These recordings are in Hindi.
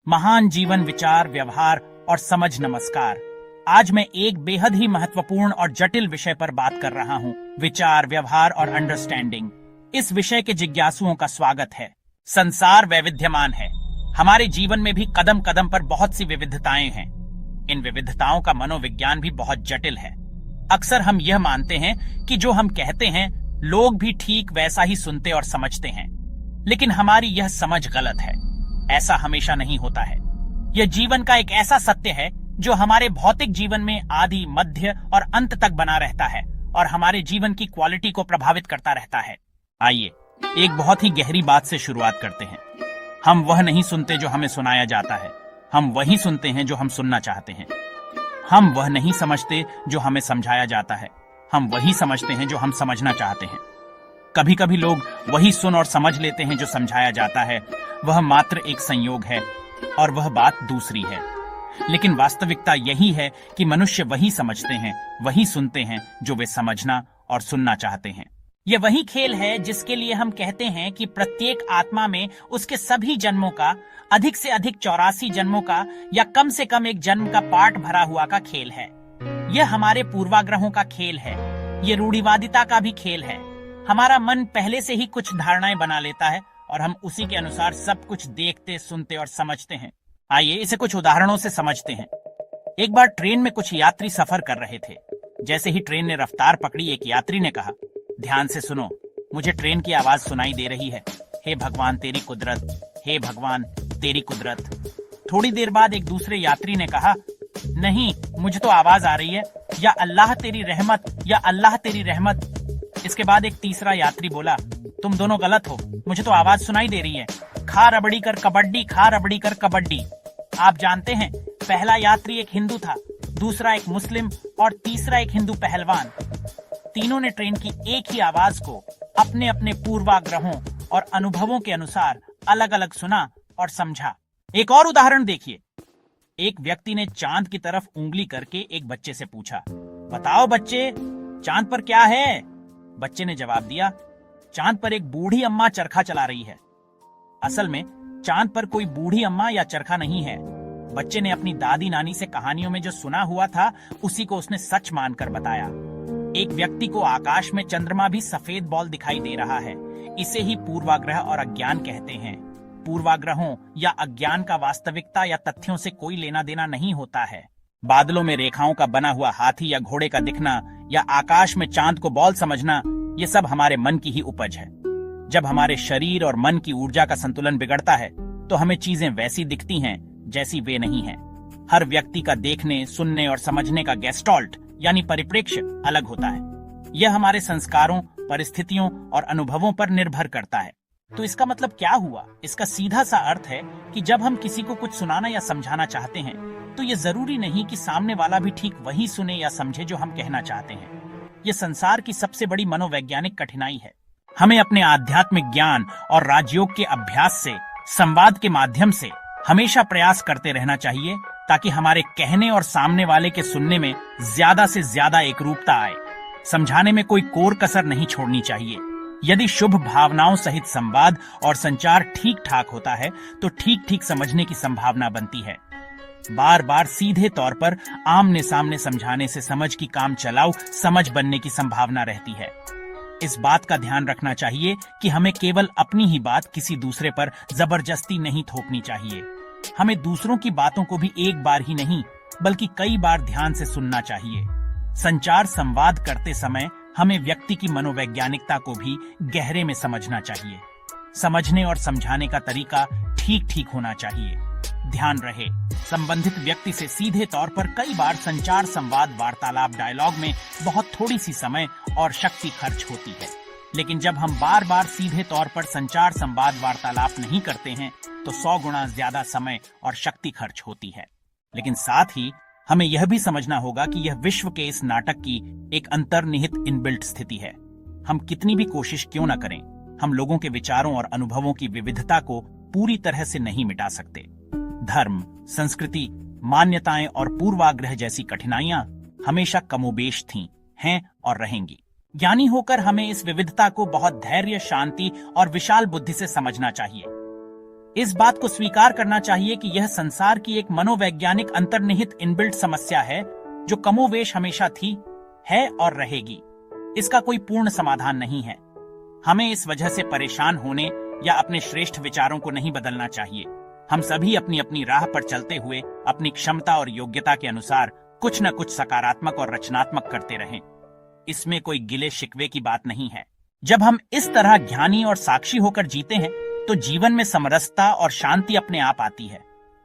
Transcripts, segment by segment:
महान जीवन, विचार, व्यवहार और समझ। नमस्कार। आज मैं एक बेहद ही महत्वपूर्ण और जटिल विषय पर बात कर रहा हूँ, विचार, व्यवहार और अंडरस्टैंडिंग। इस विषय के जिज्ञासुओं का स्वागत है। संसार वैविध्यमान है। हमारे जीवन में भी कदम कदम पर बहुत सी विविधताएं हैं। इन विविधताओं का मनोविज्ञान भी बहुत जटिल है। अक्सर हम यह मानते हैं कि जो हम कहते हैं लोग भी ठीक वैसा ही सुनते और समझते हैं, लेकिन हमारी यह समझ गलत है। ऐसा हमेशा नहीं होता है। यह जीवन का एक ऐसा सत्य है जो हमारे भौतिक जीवन में आदि, मध्य और अंत तक बना रहता है और हमारे जीवन की क्वालिटी को प्रभावित करता रहता है। आइए एक बहुत ही गहरी बात से शुरुआत करते हैं। हम वह नहीं सुनते जो हमें सुनाया जाता है, हम वही सुनते हैं जो हम सुनना चाहते हैं। हम वह नहीं समझते जो हमें समझाया जाता है, हम वही समझते हैं जो हम समझना चाहते हैं। कभी कभी लोग वही सुन और समझ लेते हैं जो समझाया जाता है, वह मात्र एक संयोग है और वह बात दूसरी है। लेकिन वास्तविकता यही है कि मनुष्य वही समझते हैं, वही सुनते हैं जो वे समझना और सुनना चाहते हैं। यह वही खेल है जिसके लिए हम कहते हैं कि प्रत्येक आत्मा में उसके सभी जन्मों का, अधिक से अधिक 84 जन्मों का या कम से कम एक जन्म का पार्ट भरा हुआ का खेल है। यह हमारे पूर्वाग्रहों का खेल है। यह रूढ़िवादिता का भी खेल है। हमारा मन पहले से ही कुछ धारणाएं बना लेता है और हम उसी के अनुसार सब कुछ देखते, सुनते और समझते हैं। आइए इसे कुछ उदाहरणों से समझते हैं। एक बार ट्रेन में कुछ यात्री सफर कर रहे थे। जैसे ही ट्रेन ने रफ्तार पकड़ी, एक यात्री ने कहा, ध्यान से सुनो, मुझे ट्रेन की आवाज सुनाई दे रही है। हे भगवान तेरी कुदरत, हे भगवान तेरी कुदरत। थोड़ी देर बाद एक दूसरे यात्री ने कहा, नहीं, मुझे तो आवाज आ रही है, या अल्लाह तेरी रहमत, या अल्लाह तेरी रहमत। इसके बाद एक तीसरा यात्री बोला, तुम दोनों गलत हो, मुझे तो आवाज सुनाई दे रही है, खा रबड़ी कर कबड्डी, खा रबड़ी कर कबड्डी। आप जानते हैं, पहला यात्री एक हिंदू था, दूसरा एक मुस्लिम और तीसरा एक हिंदू पहलवान। तीनों ने ट्रेन की एक ही आवाज को अपने अपने पूर्वाग्रहों और अनुभवों के अनुसार अलग अलग सुना और समझा। एक और उदाहरण देखिए। एक व्यक्ति ने चांद की तरफ उंगली करके एक बच्चे से पूछा, बताओ बच्चे, चांद पर क्या है? बच्चे ने जवाब दिया, चांद पर एक बूढ़ी अम्मा चरखा चला रही है। असल में चांद पर कोई बूढ़ी अम्मा या चरखा नहीं है। बच्चे ने अपनी दादी नानी से कहानियों में जो सुना हुआ था उसी को उसने सच मानकर बताया। एक व्यक्ति को आकाश में चंद्रमा भी सफेद बॉल दिखाई दे रहा है। इसे ही पूर्वाग्रह और अज्ञान कहते हैं। पूर्वाग्रहों या अज्ञान का वास्तविकता या तथ्यों से कोई लेना देना नहीं होता है। बादलों में रेखाओं का बना हुआ हाथी या घोड़े का दिखना या आकाश में चांद को बॉल समझना, ये सब हमारे मन की ही उपज है। जब हमारे शरीर और मन की ऊर्जा का संतुलन बिगड़ता है तो हमें चीजें वैसी दिखती हैं जैसी वे नहीं हैं। हर व्यक्ति का देखने, सुनने और समझने का गेस्टॉल्ट यानी परिप्रेक्ष्य अलग होता है। यह हमारे संस्कारों, परिस्थितियों और अनुभवों पर निर्भर करता है। तो इसका मतलब क्या हुआ? इसका सीधा सा अर्थ है कि जब हम किसी को कुछ सुनाना या समझाना चाहते हैं तो ये जरूरी नहीं कि सामने वाला भी ठीक वही सुने या समझे जो हम कहना चाहते हैं। ये संसार की सबसे बड़ी मनोवैज्ञानिक कठिनाई है। हमें अपने आध्यात्मिक ज्ञान और राजयोग के अभ्यास से, संवाद के माध्यम से हमेशा प्रयास करते रहना चाहिए ताकि हमारे कहने और सामने वाले के सुनने में ज्यादा से ज्यादा एकरूपता आए। समझाने में कोई कोर कसर नहीं छोड़नी चाहिए। यदि शुभ भावनाओं सहित संवाद और संचार ठीक ठाक होता है तो ठीक ठीक समझने की संभावना बनती है। बार बार सीधे तौर पर आमने सामने समझाने से समझ की काम चलाऊ समझ बनने की संभावना रहती है। इस बात का ध्यान रखना चाहिए कि हमें केवल अपनी ही बात किसी दूसरे पर जबरदस्ती नहीं थोपनी चाहिए। हमें दूसरों की बातों को भी एक बार ही नहीं बल्कि कई बार ध्यान से सुनना चाहिए। संचार संवाद करते समय हमें व्यक्ति की मनोवैज्ञानिकता को भी गहरे में समझना चाहिए। समझने और समझाने का तरीका ठीक ठीक होना चाहिए। ध्यान रहे, संबंधित व्यक्ति से सीधे तौर पर कई बार संचार, संवाद, वार्तालाप, डायलॉग में बहुत थोड़ी सी समय और शक्ति खर्च होती है। लेकिन जब हम बार बार सीधे तौर पर संचार, संवाद, वार्तालाप नहीं करते हैं तो 100 गुना ज्यादा समय और शक्ति खर्च होती है। लेकिन साथ ही हमें यह भी समझना होगा कि यह विश्व के इस नाटक की एक अंतर्निहित इनबिल्ट स्थिति है। हम कितनी भी कोशिश क्यों न करें, हम लोगों के विचारों और अनुभवों की विविधता को पूरी तरह से नहीं मिटा सकते। धर्म, संस्कृति, मान्यताएं और पूर्वाग्रह जैसी कठिनाइयां हमेशा कमोबेश थीं, हैं और रहेंगी। ज्ञानी होकर हमें इस विविधता को बहुत धैर्य, शांति और विशाल बुद्धि से समझना चाहिए। इस बात को स्वीकार करना चाहिए कि यह संसार की एक मनोवैज्ञानिक अंतर्निहित इनबिल्ट समस्या है जो कमोवेश हमेशा थी, है और रहेगी। इसका कोई पूर्ण समाधान नहीं है। हमें इस वजह से परेशान होने या अपने श्रेष्ठ विचारों को नहीं बदलना चाहिए। हम सभी अपनी अपनी राह पर चलते हुए अपनी क्षमता और योग्यता के अनुसार कुछ न कुछ सकारात्मक और रचनात्मक करते रहें। इसमें कोई गिले शिकवे की बात नहीं है। जब हम इस तरह ज्ञानी और साक्षी होकर जीते हैं तो जीवन में समरसता और शांति अपने आप आती है।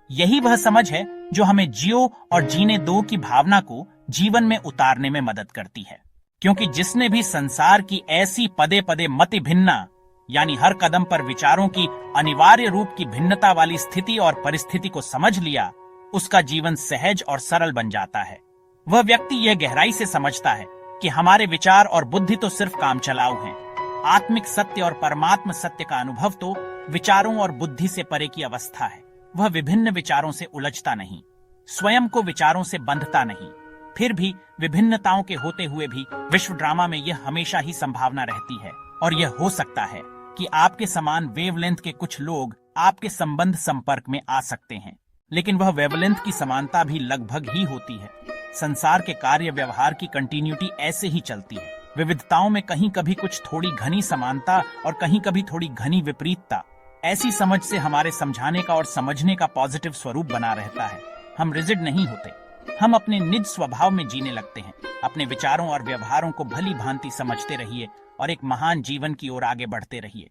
यही वह समझ है जो हमें जियो और जीने दो की भावना को जीवन में उतारने में मदद करती है। क्योंकि जिसने भी संसार की ऐसी पदे पदे मति भिन्ना यानी हर कदम पर विचारों की अनिवार्य रूप की भिन्नता वाली स्थिति और परिस्थिति को समझ लिया, उसका जीवन सहज और सरल बन जाता है। वह व्यक्ति यह गहराई से समझता है कि हमारे विचार और बुद्धि तो सिर्फ काम चलाऊ हैं। आत्मिक सत्य और परमात्म सत्य का अनुभव तो विचारों और बुद्धि से परे की अवस्था है। वह विभिन्न विचारों से उलझता नहीं, स्वयं को विचारों से बंधता नहीं। फिर भी विभिन्नताओं के होते हुए भी विश्व ड्रामा में यह हमेशा ही संभावना रहती है और यह हो सकता है कि आपके समान वेवलेंथ के कुछ लोग आपके संबंध संपर्क में आ सकते हैं, लेकिन वह वेवलेंथ की समानता भी लगभग ही होती है। संसार के कार्य व्यवहार की कंटिन्यूटी ऐसे ही चलती है। विविधताओं में कहीं कभी कुछ थोड़ी घनी समानता और कहीं कभी थोड़ी घनी विपरीतता। ऐसी समझ से हमारे समझाने का और समझने का पॉजिटिव स्वरूप बना रहता है। हम रिजिड नहीं होते, हम अपने निज स्वभाव में जीने लगते हैं। अपने विचारों और व्यवहारों को भली भांति समझते रहिए और एक महान जीवन की ओर आगे बढ़ते रहिए।